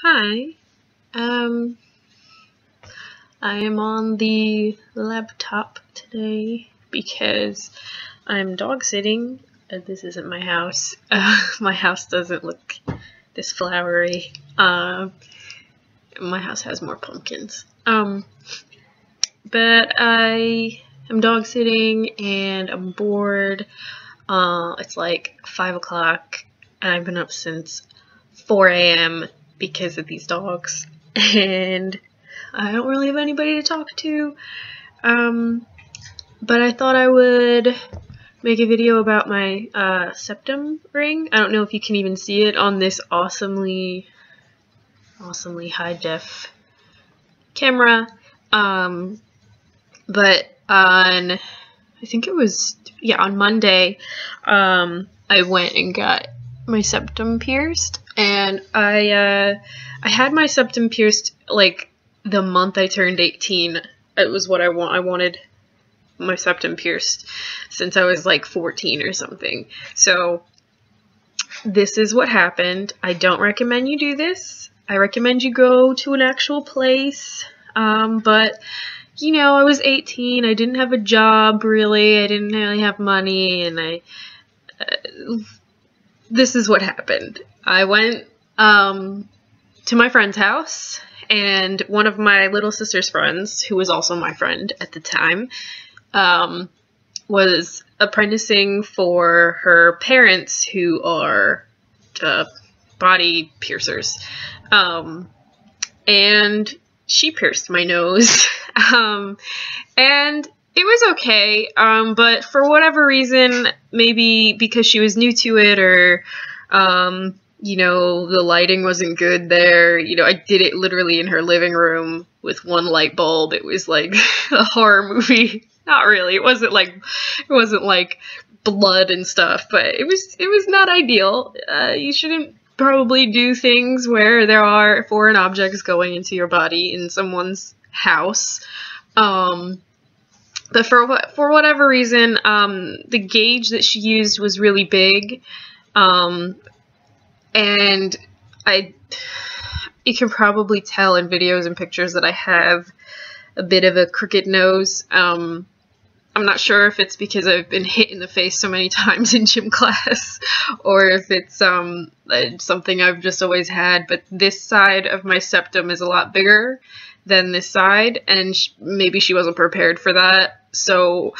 Hi. Um, I am on the laptop today because I'm dog sitting. This isn't my house. My house doesn't look this flowery. My house has more pumpkins. But I am dog sitting and I'm bored. It's like 5 o'clock and I've been up since 4 a.m. because of these dogs. And I don't really have anybody to talk to. But I thought I would make a video about my septum ring. I don't know if you can even see it on this awesomely high def camera. But on, I think it was, yeah, on Monday, I went and got my septum pierced, and I had my septum pierced like the month I turned 18. It was what I wanted my septum pierced since I was like 14 or something. So this is what happened. I don't recommend you do this. I recommend you go to an actual place. But you know, I was 18. I didn't have a job really. I didn't really have money, and this is what happened. I went to my friend's house, and one of my little sister's friends, who was also my friend at the time, was apprenticing for her parents, who are body piercers. And she pierced my nose. And it was okay, but for whatever reason, maybe because she was new to it, or you know, the lighting wasn't good there. You know, I did it literally in her living room with one light bulb. It was like a horror movie. Not really. It wasn't like blood and stuff, but it was not ideal. You shouldn't probably do things where there are foreign objects going into your body in someone's house. But for whatever reason, the gauge that she used was really big. And you can probably tell in videos and pictures that I have a bit of a crooked nose. I'm not sure if it's because I've been hit in the face so many times in gym class, or if it's something I've just always had, but this side of my septum is a lot bigger than this side, and maybe she wasn't prepared for that. So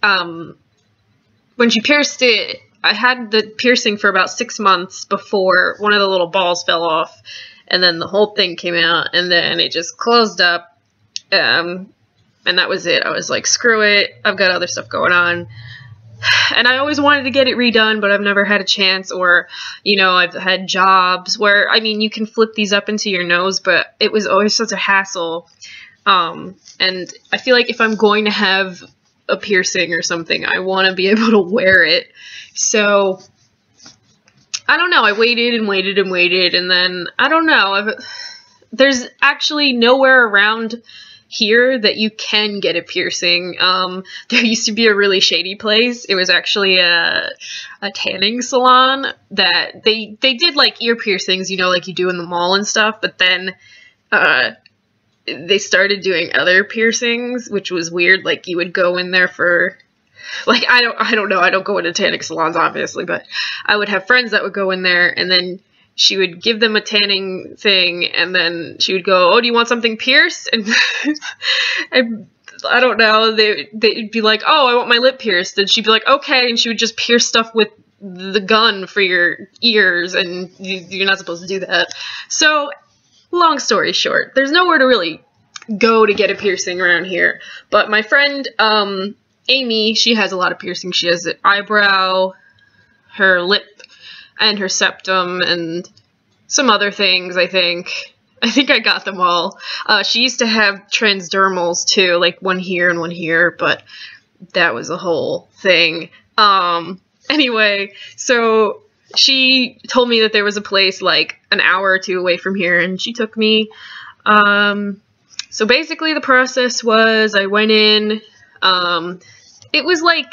when she pierced it, I had the piercing for about 6 months before one of the little balls fell off, and then the whole thing came out, and then it just closed up. And that was it. I was like, screw it, I've got other stuff going on. And I always wanted to get it redone, but I've never had a chance. Or, you know, I've had jobs where, I mean, you can flip these up into your nose, but it was always such a hassle. And I feel like if I'm going to have a piercing or something, I want to be able to wear it. So, I don't know. I waited and waited and waited, and then, I don't know. There's actually nowhere around here that you can get a piercing. There used to be a really shady place. It was actually a tanning salon that they did like ear piercings, you know, like you do in the mall and stuff, but then they started doing other piercings, which was weird. Like you would go in there for, like, I don't know, I don't go into tanning salons obviously, but I would have friends that would go in there, and then she would give them a tanning thing, and then she would go, oh, do you want something pierced? And I don't know, they'd be like, oh, I want my lip pierced. And she'd be like, okay, and she would just pierce stuff with the gun for your ears, and you're not supposed to do that. So, long story short, there's nowhere to really go to get a piercing around here. But my friend, Amy, she has a lot of piercings. She has an eyebrow, her lip, and her septum, and some other things, I think. I think I got them all. She used to have transdermals too, like one here and one here, but that was a whole thing. Anyway, so she told me that there was a place like an hour or two away from here, and she took me. So basically the process was I went in, it was like,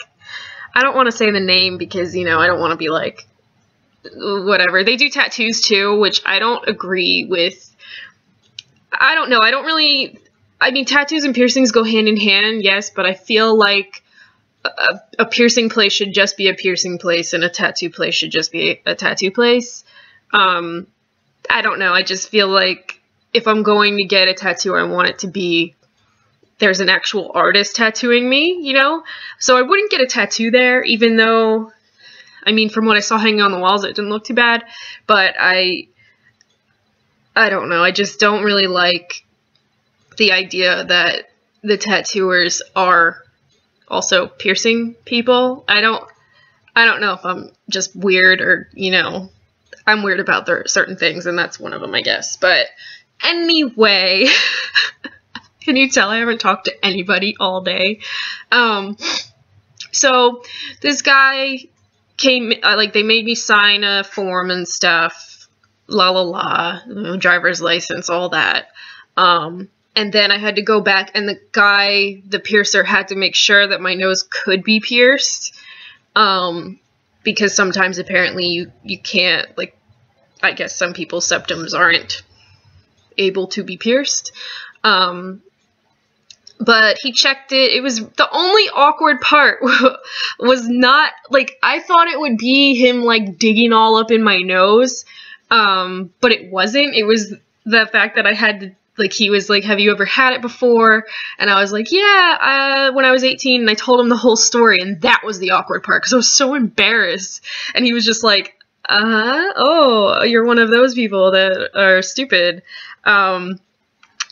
I don't want to say the name because, you know, I don't want to be like, whatever. They do tattoos too, which I don't agree with. I don't know. I don't really, I mean, tattoos and piercings go hand in hand, yes, but I feel like a piercing place should just be a piercing place and a tattoo place should just be a tattoo place. I don't know. I just feel like if I'm going to get a tattoo, I want it to be, there's an actual artist tattooing me, you know? So I wouldn't get a tattoo there, even though, I mean, from what I saw hanging on the walls, it didn't look too bad. But I don't know. I just don't really like the idea that the tattooers are also piercing people. I don't know if I'm just weird or, you know, I'm weird about certain things, and that's one of them, I guess. But anyway, can you tell I haven't talked to anybody all day? So this guy came, like, they made me sign a form and stuff, la la la, driver's license, all that. And then I had to go back, and the guy, the piercer, had to make sure that my nose could be pierced. Because sometimes apparently you can't, like, I guess some people's septums aren't able to be pierced. But he checked it. It was, the only awkward part was not, like, I thought it would be him, like, digging all up in my nose. But it wasn't. It was the fact that I had to, like, he was like, have you ever had it before? And I was like, yeah, when I was 18, and I told him the whole story, and that was the awkward part, because I was so embarrassed. And he was just like, oh, you're one of those people that are stupid.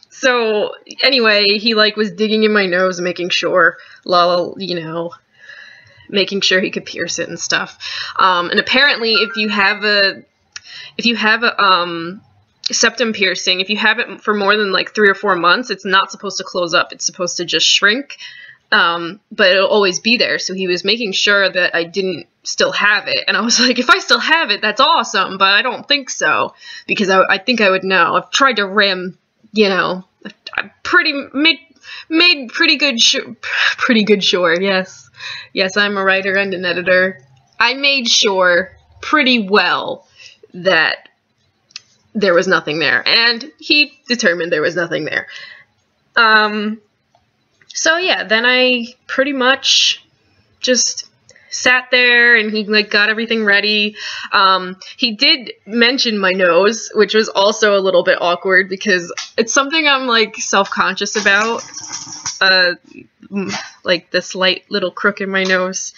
So anyway, he, like, was digging in my nose, making sure, you know, making sure he could pierce it and stuff. And apparently if you have a septum piercing, if you have it for more than, like, 3 or 4 months, it's not supposed to close up. It's supposed to just shrink. But it'll always be there. So he was making sure that I didn't still have it. And I was like, if I still have it, that's awesome, but I don't think so, because I think I would know. I've tried to rim, you know, made pretty good sure. Yes, I'm a writer and an editor. I made sure pretty well that there was nothing there, and he determined there was nothing there. So yeah, then I pretty much just sat there, and he, like, got everything ready. He did mention my nose, which was also a little bit awkward, because it's something I'm, like, self-conscious about, like, the slight little crook in my nose.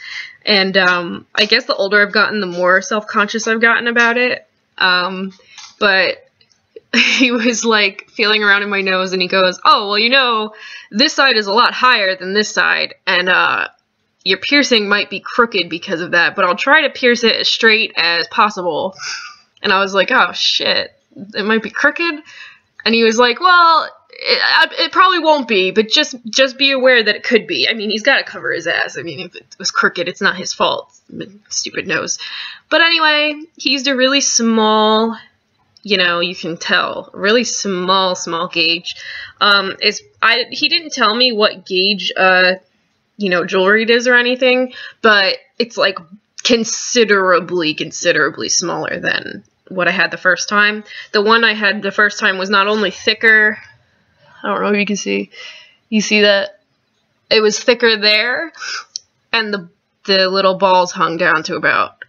And I guess the older I've gotten, the more self-conscious I've gotten about it. But he was, like, feeling around in my nose, and he goes, oh, well, you know, this side is a lot higher than this side, and your piercing might be crooked because of that, but I'll try to pierce it as straight as possible. And I was like, oh, shit, it might be crooked? And he was like, well, it probably won't be, but just be aware that it could be. I mean, he's got to cover his ass. I mean, if it was crooked, it's not his fault. Stupid nose. But anyway, he used a really small, you know, you can tell, really small gauge. He didn't tell me what gauge, you know, jewelry it is or anything, but it's, like, considerably smaller than what I had the first time. The one I had the first time was not only thicker, I don't know if you can see, you see that? It was thicker there, and the little balls hung down to about,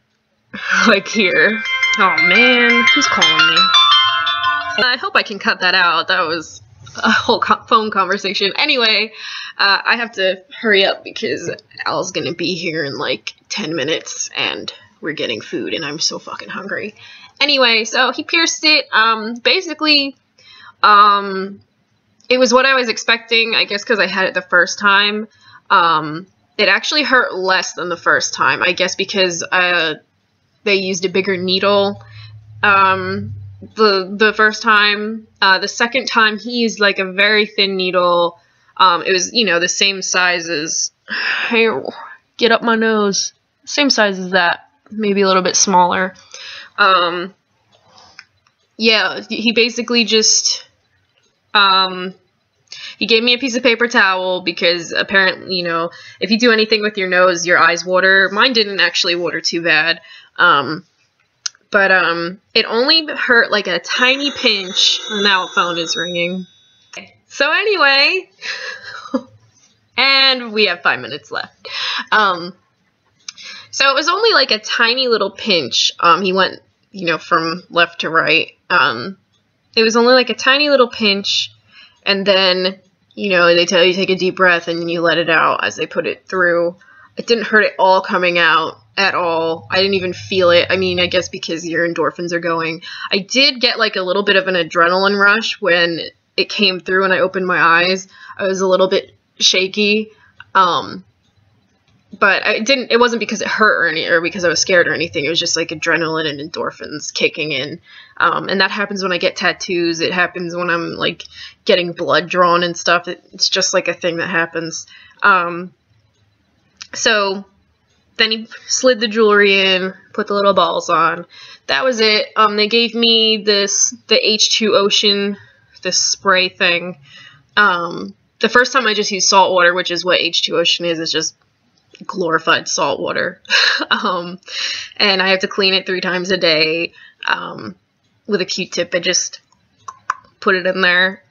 like, here. Oh man, who's calling me? I hope I can cut that out. That was a whole phone conversation. Anyway, I have to hurry up because Al's gonna be here in, like, 10 minutes, and we're getting food, and I'm so fucking hungry. Anyway, so he pierced it. Basically, it was what I was expecting, I guess, because I had it the first time. It actually hurt less than the first time, I guess, because they used a bigger needle the first time. The second time, he used, like, a very thin needle. It was, you know, the same size as, hey, get up my nose, same size as that, maybe a little bit smaller. Yeah, he basically just, he gave me a piece of paper towel, because apparently, you know, if you do anything with your nose, your eyes water. Mine didn't actually water too bad. But it only hurt like a tiny pinch. Now phone is ringing. So anyway, and we have 5 minutes left. So it was only like a tiny little pinch. He went, you know, from left to right. It was only like a tiny little pinch, and then, you know, they tell you to take a deep breath and you let it out as they put it through. It didn't hurt at all coming out at all. I didn't even feel it. I mean, I guess because your endorphins are going. I did get like a little bit of an adrenaline rush when it came through and I opened my eyes. I was a little bit shaky. But it wasn't because it hurt or because I was scared or anything. It was just like adrenaline and endorphins kicking in. And that happens when I get tattoos. It happens when I'm like getting blood drawn and stuff. It's just like a thing that happens. So then he slid the jewelry in, put the little balls on. That was it. They gave me the H2 Ocean, this spray thing. The first time I just used salt water, which is what H2 Ocean is. It's just glorified salt water. And I have to clean it 3 times a day with a Q-tip. I just put it in there.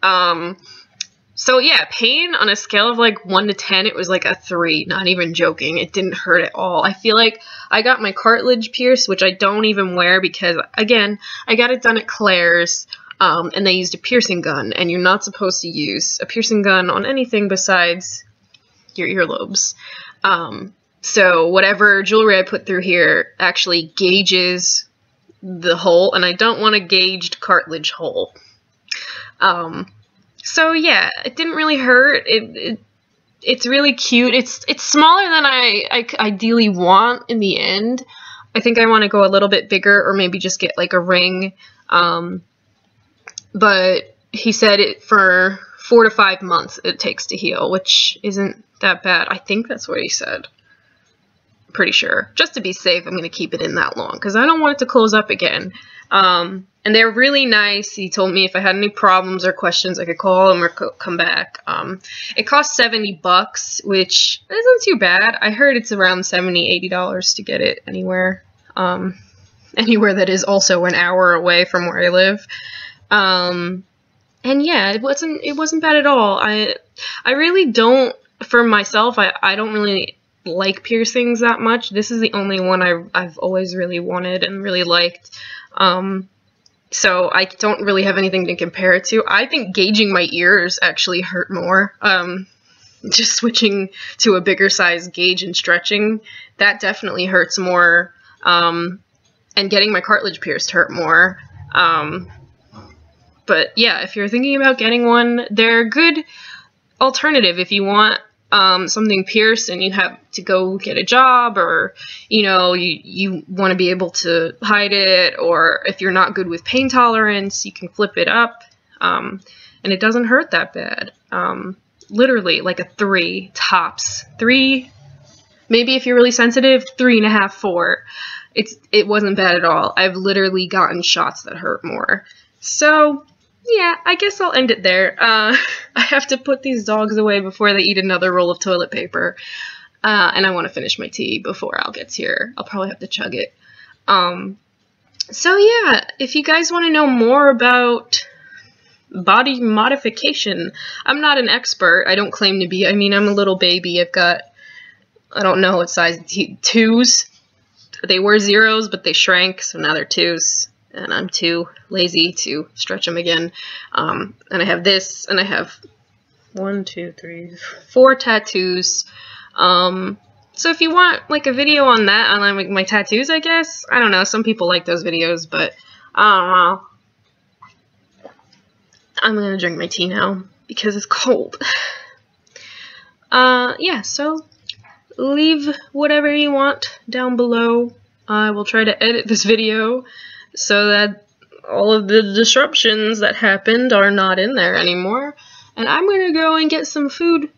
So yeah, pain on a scale of like 1 to 10, it was like a 3, not even joking. It didn't hurt at all. I feel like I got my cartilage pierced, which I don't even wear because, again, I got it done at Claire's, and they used a piercing gun, and you're not supposed to use a piercing gun on anything besides your earlobes. So whatever jewelry I put through here actually gauges the hole, and I don't want a gauged cartilage hole. So yeah, it didn't really hurt. It's really cute. It's smaller than I ideally want in the end. I think I want to go a little bit bigger, or maybe just get like a ring. But he said it for 4 to 5 months it takes to heal, which isn't that bad. I think that's what he said. Pretty sure. Just to be safe, I'm going to keep it in that long because I don't want it to close up again. And they're really nice. He told me if I had any problems or questions, I could call him or come back. It cost $70, which isn't too bad. I heard it's around $70, $80 to get it anywhere. Anywhere that is also an hour away from where I live. And yeah, it wasn't bad at all. I really don't, for myself, I don't really like piercings that much. This is the only one I've always really wanted and really liked. So I don't really have anything to compare it to. I think gauging my ears actually hurt more. Just switching to a bigger size gauge and stretching, that definitely hurts more. And getting my cartilage pierced hurt more. But yeah, if you're thinking about getting one, they're a good alternative if you want something pierced and you have to go get a job, or you know, you want to be able to hide it, or if you're not good with pain tolerance, you can flip it up, and it doesn't hurt that bad. Literally like a 3 tops. 3, maybe if you're really sensitive, 3.5, 4. It wasn't bad at all. I've literally gotten shots that hurt more. So yeah, I guess I'll end it there. I have to put these dogs away before they eat another roll of toilet paper. And I want to finish my tea before Al gets here. I'll probably have to chug it. So yeah, if you guys want to know more about body modification, I'm not an expert. I don't claim to be. I mean, I'm a little baby. I've got, I don't know what size, 2s. They were 0s, but they shrank, so now they're 2s. And I'm too lazy to stretch them again. And I have this, and I have 1, 2, 3, 4 tattoos. So if you want like a video on that, on like my tattoos, I guess. I don't know, some people like those videos, but I don't know. I'm gonna drink my tea now because it's cold. Yeah, so leave whatever you want down below. I will try to edit this video so that all of the disruptions that happened are not in there anymore. And I'm gonna go and get some food